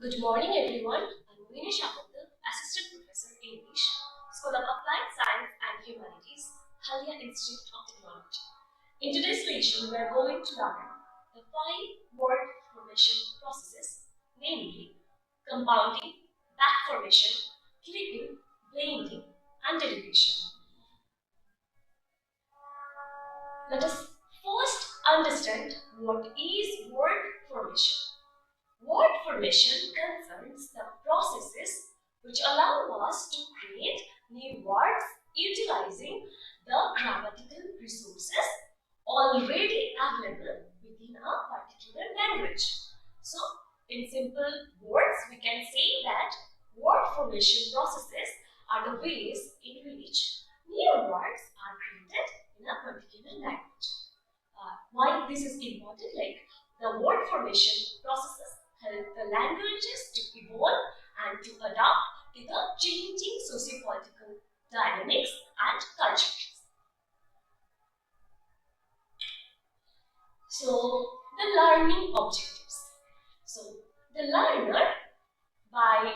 Good morning, everyone. I'm Moini Shapathu, Assistant Professor English, School of Applied Science and Humanities, Halia Institute of Technology. In today's lesson, we are going to learn the five word formation processes, namely compounding, back formation, clipping, blending, and derivation. Let us first understand what is word formation. Word formation concerns the processes which allow us to create new words utilizing the grammatical resources already available within a particular language. So, in simple words, we can say that word formation processes are the ways in which new words are created in a particular language. Why this is important? Like the word formation processes help the languages to evolve and to adapt to the changing socio-political dynamics and cultures. So, the learning objectives. So, the learner, by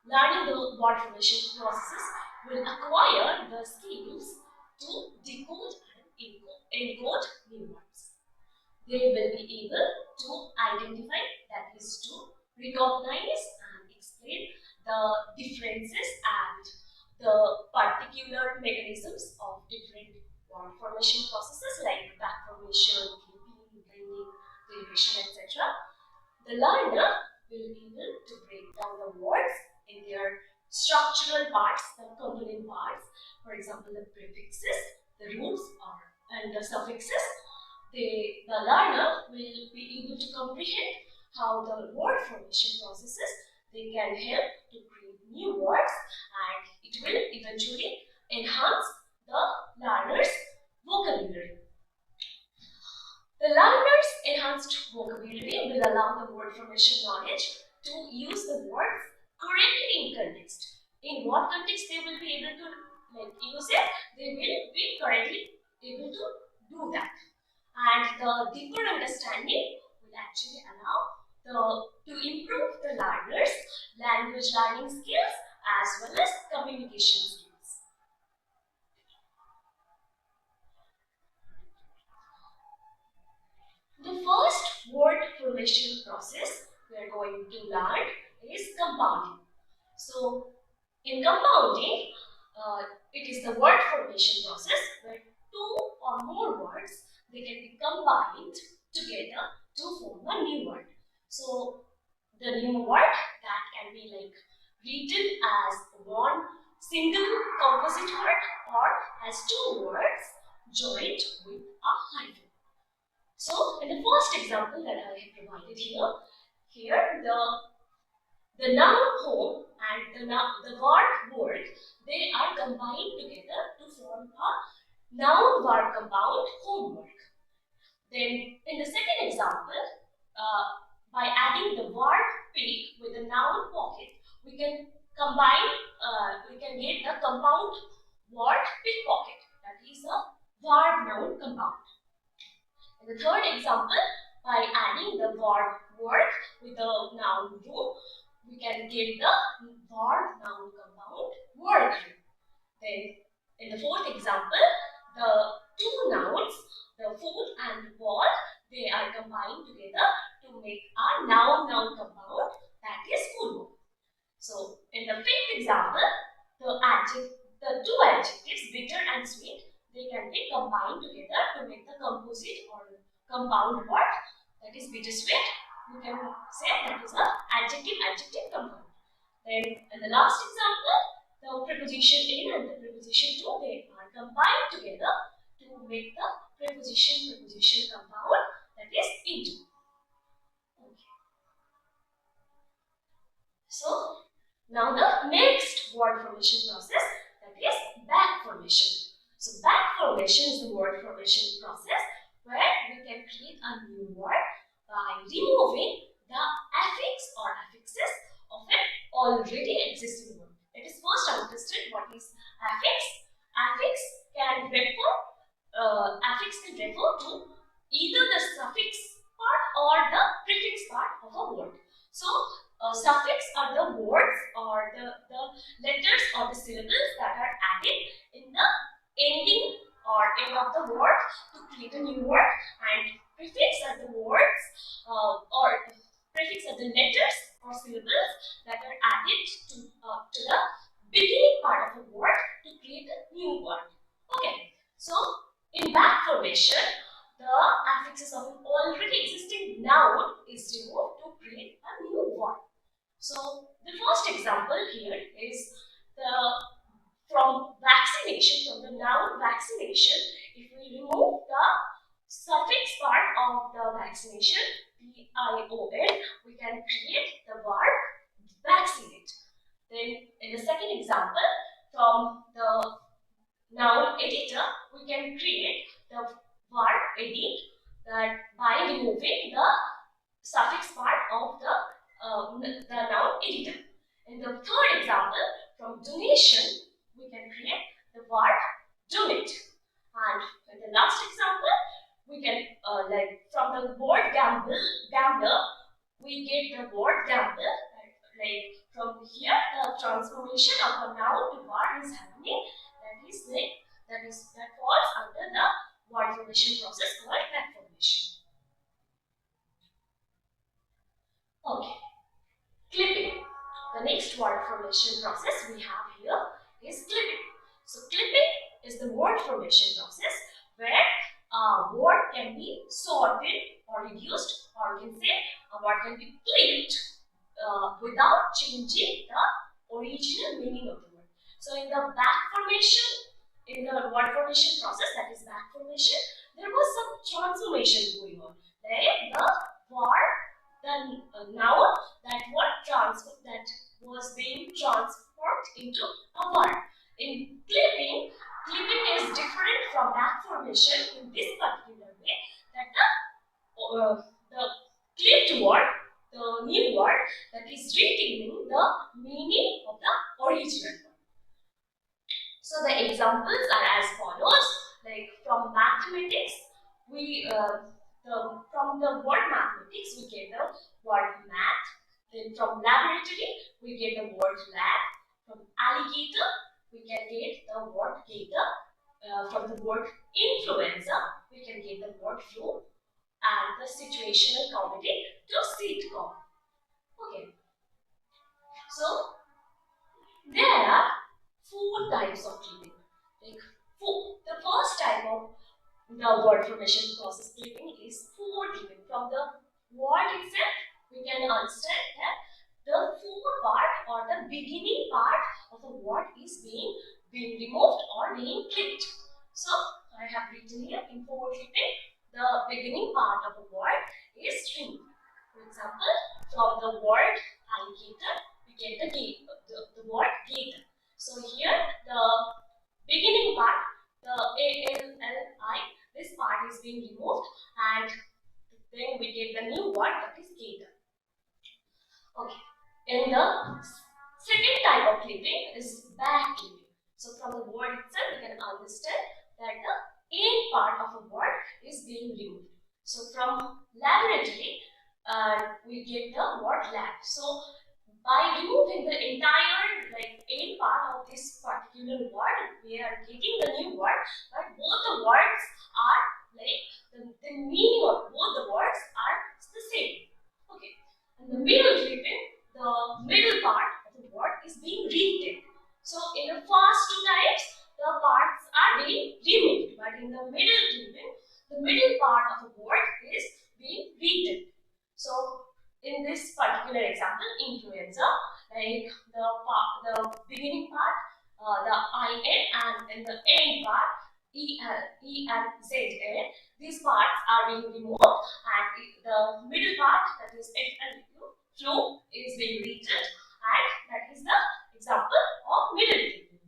learning the word formation processes, will acquire the skills to decode and encode new words. They will be able to identify, that is to recognize and explain the differences and the particular mechanisms of different word formation processes like back formation, clipping, blending, derivation, etc. The learner will be able to break down the words in their structural parts, the component parts, for example, the prefixes, the roots, and the suffixes. The learner will be able to comprehend how the word formation processes they can help to create new words, and it will eventually enhance the learner's vocabulary. The learner's enhanced vocabulary will allow the word formation knowledge to use the words correctly in context. In what context they will be able to use it, they will be correctly able to do that. And the deeper understanding will actually allow to improve the learner's language learning skills as well as communication skills. The first word formation process we are going to learn is compounding. So, in compounding, it is the word formation process where two or more words they can be combined together to form a new word. So, the new word that can be written as one single composite word or as two words joined with a hyphen. So, in the first example that I have provided here the noun home and the verb work, they are combined together to form a noun verb compound homework. Then, in the second example, by adding the verb pick with the noun pocket, we can get the compound word pickpocket. That is a verb noun compound. In the third example, by adding the verb work with the noun room, we can get the verb noun compound work room. Then, in the fourth example, the two nouns, the food and wall, they are combined together to make a noun compound, that is food. So, in the fifth example, the two adjectives bitter and sweet, they can be combined together to make the composite or compound word, that is bittersweet. You can say that is a adjective compound. Then, in the last example, the preposition in and the preposition to, they are combined together to make the preposition compound, that is into. Okay. So, now the next word formation process, that is back formation. So, back formation is the word formation process where we can create a new word by removing the affix or affixes of an already existing word. Let us first understand what is affix. Affix can refer to either the suffix part or the prefix part of a word. So, suffix are the words or the letters or the syllables that are added in the ending or end of the word to create a new word, and prefix are the words or prefix are the letters or syllables that are added to the beginning part of a word to create a new word. Okay, so in back formation, the affixes of an already existing noun is removed to create a new word. So the first example here is the from vaccination, from the noun vaccination. If we remove the suffix part of the vaccination, VION, we can create the word vaccinate. Then in the second example, from the noun editor, we can create the word edit, that by removing the suffix part of the noun editor. In the third example, from donation, we can create the word donate. And in the last example, we can like from the word gambler, we get the word gambler. Like from here, the transformation of a noun to word is happening. That falls under the word formation process called back formation. Okay, clipping. The next word formation process we have here is clipping. So clipping is the word formation process where a word can be sorted or reduced, or we can say a word can be clipped without changing the original meaning of the word. So in the back formation, in the word formation process, that is back formation, there was some transformation going on. Like the word, the noun that was being transformed into a word. In clipping, clipping is different from back formation in this particular way, that the clipped word, the new word, that is retaining the meaning of the original word. So the examples are as follows. Like from mathematics, we from the word mathematics we get the word math. Then from laboratory we get the word lab. From alligator we can get the word gator. From the word influenza we can get the word flu, and the situational comedy to sitcom. Okay, so there are 4 types of clipping. Like the first type of the word formation process clipping is forward clipping. From the word itself, we can understand that the forward part or the beginning part of the word is being removed or being clipped. So I have written here in forward clipping, the beginning part of the word is removed. For example, from the word alligator, we get the word gator. So here the beginning part, the ALLI, this part is being removed, and then we get the new word, that is gator. Okay. In the second type of clipping is back clipping. So from the word itself, we can understand that the end part of a word is being removed. So from laboratory, we get the word lab. So by removing the entire end part of this particular word, we are getting the new word, but both the words are the meaning of both the words are the same. Okay. And the middle clipping, the middle part of the word is being retained. So in the first 2 types, the parts are being removed, but in the middle clipping, the middle part of the word is being retained. So in this particular example, influenza, like the beginning part, the IN, and in the end part, E and ZN, these parts are being removed, and the middle part, that is F and Q, flu, is being retained, and that is the example of middle clipping.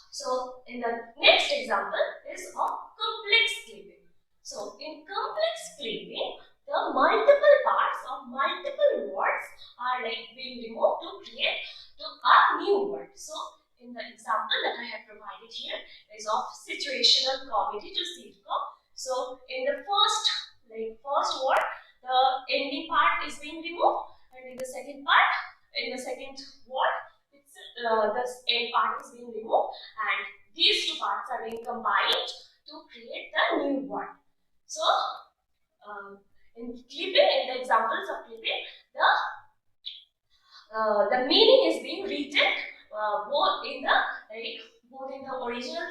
So in the next example is of complex clipping. So in complex clipping, the multiple parts of multiple words are being removed to create a new word. So in the example that I have provided here is of situational comedy to sitcom. So in the first word, the ending part is being removed, and And in the second part, in the second word, it's this end part is being removed, and these two parts are being combined to create the new word. So, in clipping, in the examples of clipping, the meaning is being written both in the original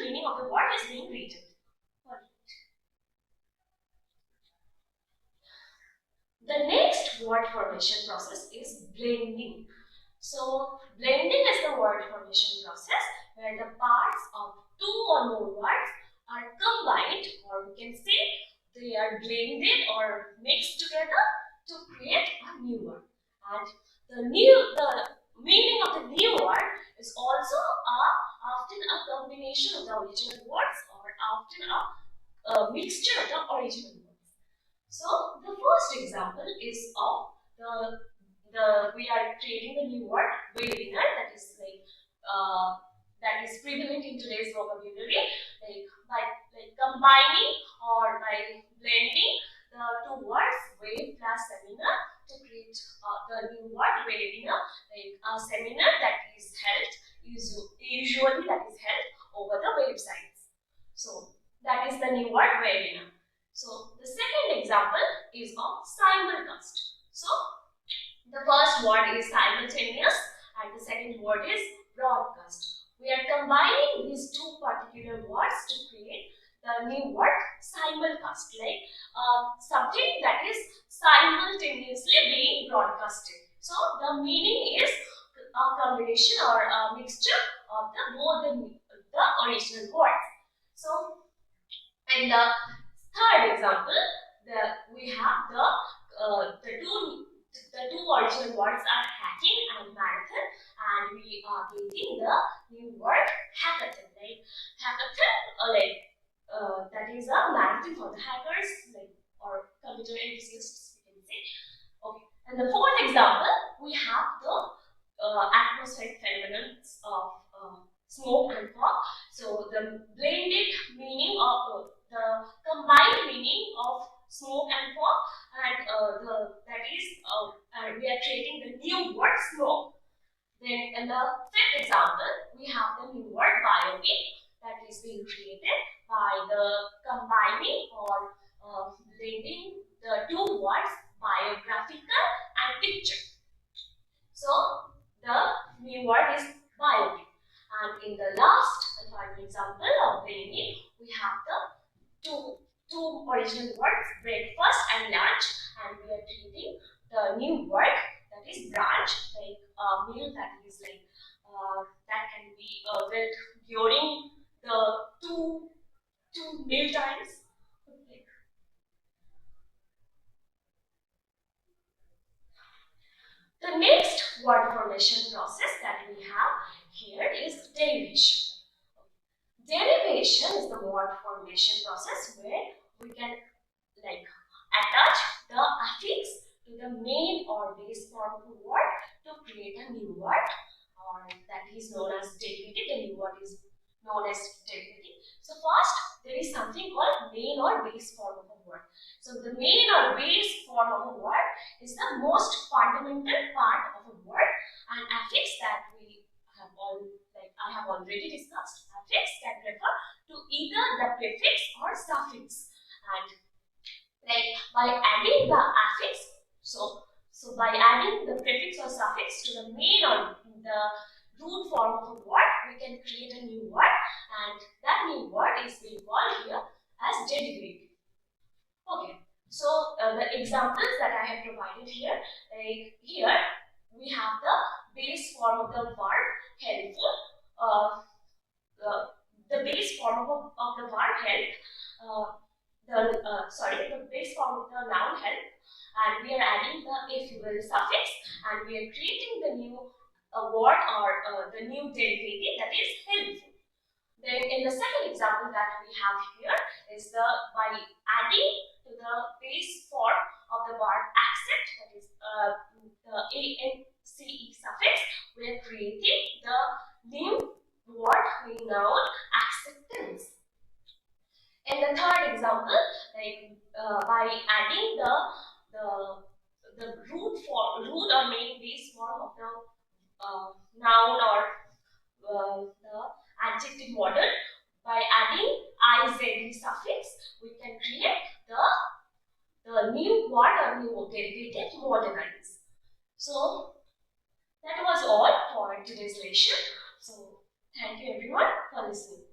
meaning of the word is being written. The next word formation process is blending. So, blending is the word formation process where the parts of two or more words are combined, or we can say they are blended or mixed together to create a new word. And the meaning of the new word is also often a combination of the original words, or often a mixture of the original words. So the first example is of we are creating a new word webinar, that is that is prevalent in today's vocabulary, by combining or by blending the two words web plus seminar to create the new word webinar, a seminar that is held usually that is held over the websites. So that is the new word webinar. So the second example is of simulcast. So the first word is simultaneous and the second word is broadcast. We are combining these two particular words to create the new word simulcast, like something that is simultaneously being broadcasted. So the meaning is a combination or a mixture of the original words. So in the third example, we have the two original words are hacking and marathon, and we are getting the new word hackathon. Like hackathon, that is a marathon for the hackers, or computer enthusiasts, we can say. Okay. And the fourth example, we have the atmospheric phenomena of smoke and fog. So the blended meaning of the combined meaning of smoke and fog, and we are creating the new word smoke. Then in the fifth example, we have the new word biopic that is being created by the combining or blending the two words biographical and picture. So the new word is biopic. And in the last and final example of blending, we have the two original words, breakfast and lunch, and we are creating the new word that is brunch, like a meal that is that can be built during the two meal times. Okay. The next word formation process that we have here is derivation. Derivation is the word formation process where we can attach the affix to the main or base form of a word to create a new word, or that is known as derivative. The new word is known as derivative. So first, there is something called main or base form of a word. So the main or base form of a word is the most fundamental part of a word, and affix that we have I have already discussed. Affix can refer to either the prefix or suffix, and by adding the affix, so by adding the prefix or suffix to the main or the root form of a word, we can create a new word, and that new word is being called here as derivative. Okay, so the examples that I have provided here, here we have the base form of the verb helpful, the base form of the verb help, the base form of the noun help, and we are adding the affixable suffix, and we are creating the new word or the new derivative that is helpful. Then in the second example that we have here is by adding to the base form of the word accept, that is the ance suffix, we are creating the new word noun acceptance. In the third example, by adding the root the adjective model. By adding IZD suffix, we can create the new word or new derivative modernize. So that was all for today's lesson. So thank you everyone for listening.